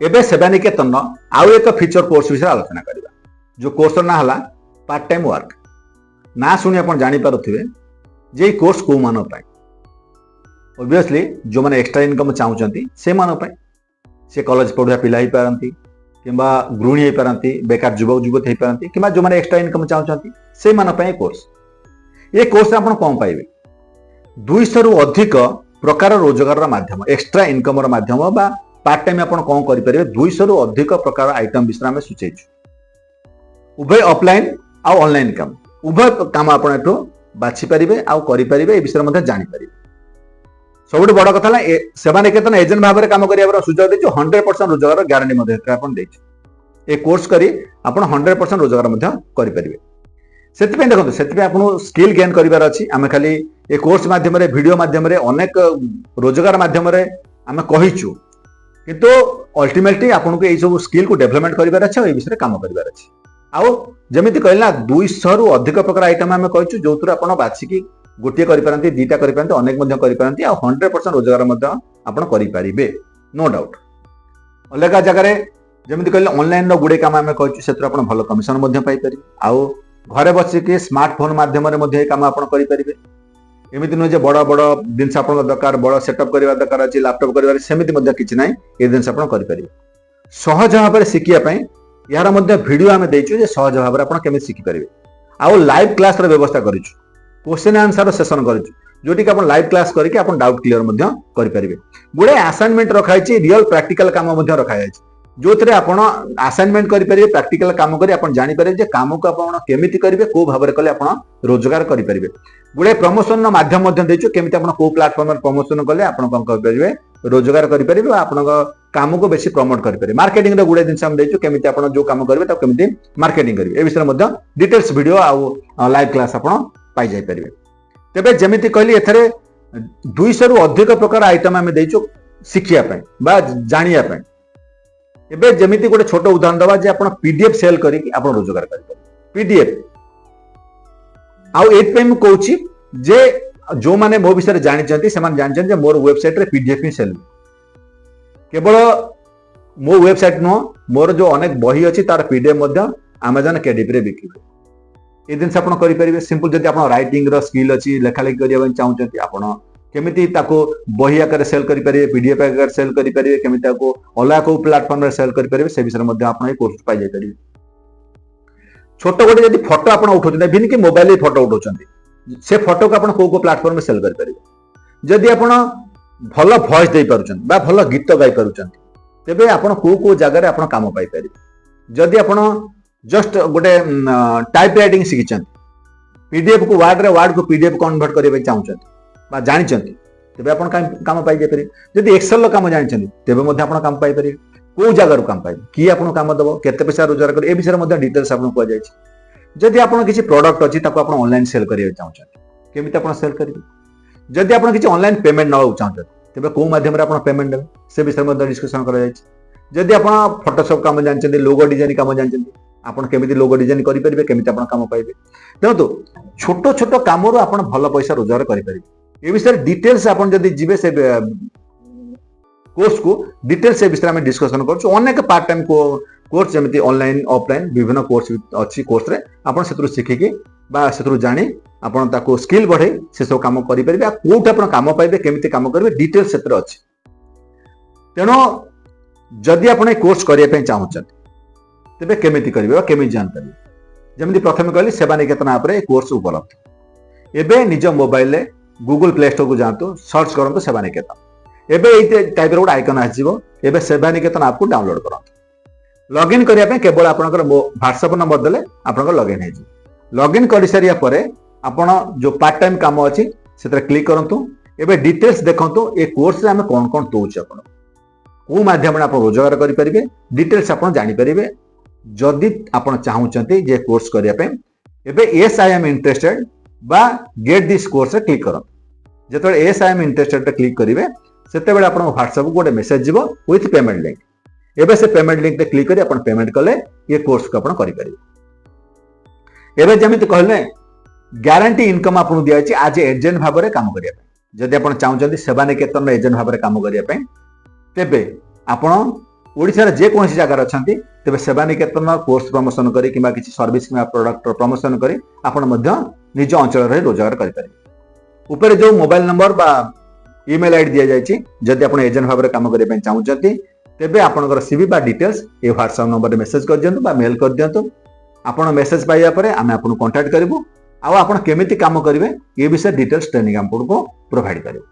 एबे सेवानिकेतन आउ एक फीचर कोर्स विषय आलोचना करबा जो कोर्स ना हला पार्ट टाइम वर्क ना सुनी आपण जानि पारुथिबे जे कोर्स को मानो पाए ऑब्वियसली जो माने एक्स्ट्रा इनकम चाहूचंती से मानो पाए से कॉलेज पढ़ुआ पिला ही पारंती किंबा गृहिणी हो पारंती बेकार युवक युवती हो पारंती किंबा जो माने एक्स्ट्रा इनकम चाहूचंती से मानो पाए कोर्स ये कोर्स आपण कोन पाइबे 200 रु अधिक प्रकार रोजगार माध्यम एक्स्ट्रा इनकम माध्यम बा पार्ट टाइम आपण कोन करि परिबे 200 रु अधिक प्रकार आइटम विषय में सूचेछु उभय ऑफलाइन आ ऑनलाइन काम उभय काम आपण एठो बाछि परिबे आ करि परिबे ए विषय मध्ये जानि परिबे सबुठ बड़ कथा ला सेवानिकेतन एजेंट भाव में काम करिया सुझाव देछु 100% रोजगार ग्यारंटी मध्ये आपण देछु ए कोर्स करी आपण 100% रोजगार मध्ये करि परिबे सेति पे देखो सेति पे आपण स्किल गेन करिवार अछि आमे खाली ए कोर्स माध्यम रे वीडियो माध्यम रे अनेक रोजगार माध्यम रे आमे कहिछु किंतु अल्टीमेटली आपन को ए सब स्किल को डेवलपमेंट करिवार अछि ए विषय काम करिवार अछि आउ जेमिति कहला 200 रु अधिक प्रकार आइटम आमे कहिछु जोतुर आपण बाछि की गोटे करि पारंती दीटा करि पारंती अनेक मध्ये करि पारंती आ 100% रोजगार मध्ये आपण करि पारिबे नो डाउट अलग जगह रे जेमिति कहले ऑनलाइन रो गुडे काम आमे कहिछु सेत्र आपण भलो कमिशन मध्ये पाइ पारि आउ घरे बसी के स्मार्टफोन माध्यम रे मध्ये काम आपण करि पारिबे एमिति न जे बड़ बड़ दिनस आपण दरकार बड़ सेटअप करिवा दरकार अछि लैपटॉप करिवा सेमिति मध्ये किछि नै ए दिनस आपण करि पारिबे सहज भाव रे सिकिया पई यार मध्ये वीडियो आमे देइछु जे सहज भाव रे आपण केमे सिखि पारिबे आउ लाइव क्लास रे व्यवस्था करिछु क्वेश्चन आंसर सेशन करिछु जोटी के आपण लाइव क्लास करके आपण डाउट क्लियर मध्ये करि पारिबे गुडे असाइनमेंट रखाइ छि रियल प्रैक्टिकल काम मध्ये रखाइ छि जो थे आपण असाइनमेंट करि पारिबे प्रैक्टिकल काम करी आपण जानि पारिबे जे काम को आपण केमिति करिवे को भाव रे कले आपण रोजगार करि पारिबे गुडे प्रमोशन नो माध्यम मध्ये देछु केमिति आपण को प्लेटफॉर्म रे प्रमोशन कले आपण कोन करि पारिबे रोजगार करि पारिबे आपण काम को बेसी प्रमोट करि पारिबे मार्केटिंग रे गुडे दिन हम देछु केमिति आपण जो काम करिवे ता केमिति मार्केटिंग करिवे ए विषय मध्ये डिटेल्स वीडियो आ लाइव क्लास आपण पाई जाई पारिबे तेबे जेमिति कहली एथरे 200 रु अधिक प्रकार आइटम हमें देछु सिखिया पय बा जानिया पय एबे जेमिति गोटे छोट उदाहरण दबा जे आपण पीडीएफ सेल करी आपण रोजगार करि पीडीएफ आउ एत पे हम कहूची जे जो माने मो विषय जानि चंती से माने जानि जे मोर वेबसाइट रे पीडीएफ ही सेल केवल मो वेबसाइट नो मोर जो अनेक बही अछि तार पीडीएफ मध्ये Amazon केडीपी रे बिकिबे ए दिन से आपण करि परिबे सिंपल जदि आपण राइटिंग रो स्किल अछि लेखा लेखि करिया चाहउचंती आपण केमिति ताको बही आकार सेल करि परिबे पीडीएफ आकार सेल करि परिबे केमिति ताको अलग को प्लेटफॉर्म रे सेल करि परिबे से विषय मध्ये आपण ए कोर्स पाइ जाय परिबे छोट गोटे जदि फोटो आपण उठौचंती बिन कि मोबाइल रे फोटो उठौचंती से फोटो को आपण को प्लेटफॉर्म रे सेल करि परिबे जदि आपण भलो वॉइस दे पारुचंती बा भलो गीत गाई पारुचंती तेबे आपण को जगह रे आपण काम पाइ परिबे जदि आपण जस्ट गोटे टाइप राइटिंग शिखिचंती पीडीएफ को वर्ड को पीडीएफ कन्वर्ट करबे चाहउचंती बा जानिचंती तेबे आपण काम पाइ जाय परिबे जदि एक्सेल लो काम जानिचंती तेबे मध्ये आपण काम पाइ परिबे को जगह रो काम पाइबे की आपण काम दबो केते पैसा रोजगार कर ए विषय मध्ये डिटेल्स आपण को जाय छै जदि आपण किछि प्रोडक्ट अछि ताको आपण ऑनलाइन सेल करिवे चाहउचंती केमिति आपण सेल करिवे जदि आपण किछि ऑनलाइन पेमेंट न चाहउचंती तेबे को माध्यम रे आपण पेमेंट देबे से विषय मध्ये डिस्कशन करा जाय छै जदि आपण फोटोशॉप काम जानिचंती लोगो डिजाइन काम जानिचंती आपण केमिति लोगो डिजाइन करि परिबे केमिति आपण काम पाइबे तेनो छोटो छोटो काम रो आपण भलो पैसा रोजगार करि परिबे ए विषय डिटेल्स आपण जदि जिवे से कोर्स को डिटेल्स से विषय में डिस्कशन करछु अनेक पार्ट टाइम को कोर्स जेमिति ऑनलाइन ऑफलाइन विभिन्न कोर्स अछि कोर्स रे आपण सेतरु सिखिके बा सेतरु जानि आपण ताको स्किल बढ़े से सब काम करि परिबे आ कोठ आपण काम पाइबे केमिति काम करबे डिटेल्स सेतर अछि तेनो जदि आपण ए कोर्स करिया पे चाहउछन तेबे केमिति करिवे केमिति जान परिबे जेमिति प्रथम कहली सेवानिकेतन ऐप रे कोर्स उपलब्ध एबे निज मोबाइल रे गूगल प्ले स्टोर को जांतु सर्च करंतु सेवानिकेतन एबे एते टाइप रो आइकन आसीबो एबे सेवानिकेतन ऐप को डाउनलोड करंतु लॉगिन करिया पे केवल आपनकर व्हाट्सएप नंबर देले आपनकर लॉगिन हे जी लॉगिन करि सारिया परे आपण जो पार्ट टाइम काम अछि सेतरे क्लिक करंतु एबे डिटेल्स देखंतु ए कोर्स रे हम कोन कोन दोछ आपण को माध्यम आपण रोजगार करि परिबे डिटेल्स आपण जानि परिबे जदि आपण चाहउचंती जे कोर्स करिया पे एबे यस आई एम इंटरेस्टेड बा गेट दिस कोर्स रे क्लिक करंतु जेतबे यस आई एम इंटरेस्टेड रे क्लिक करिवे सेते बेले आपण व्हाट्सएप को गोटे मेसेज जीवो विथ पेमेंट लिंक एबे से पेमेंट लिंक ते क्लिक करी आपण पेमेंट कले ये कोर्स को आपण करि परिबे एबे जेमिति कहले ग्यारंटी इनकम आपण दिया अछि आज एजेंट भाव रे काम करिया पे जदि आपण चाहउचंती सेवानिकेतन एजेंट भाव रे काम करिया पे तेबे आपण ओडिशार जेकोसी जगार अच्छा तेज सेवा निकेतन कोर्स प्रमोशन करी कि किसी सर्विस कि प्रोडक्ट प्रमोशन करी आपण निज अंचल रोजगार करें। जो मोबाइल नंबर बा ईमेल आईडी दि जाएगी जदि आप एजेंट भाव में काम करने चाहते तेबे आपनकर सीवी बा डिटेल्स ये व्हाट्सएप नंबर मेसेज कर दियंतु बा मेल कर दियंतु। आपण मेसेज पाइया परे आमे आपन कांटेक्ट करिवु आ आपण केमिति काम करिवे ये विषय डिटेल्स ट्रेनिंग आपको प्रोवाइड करिवु।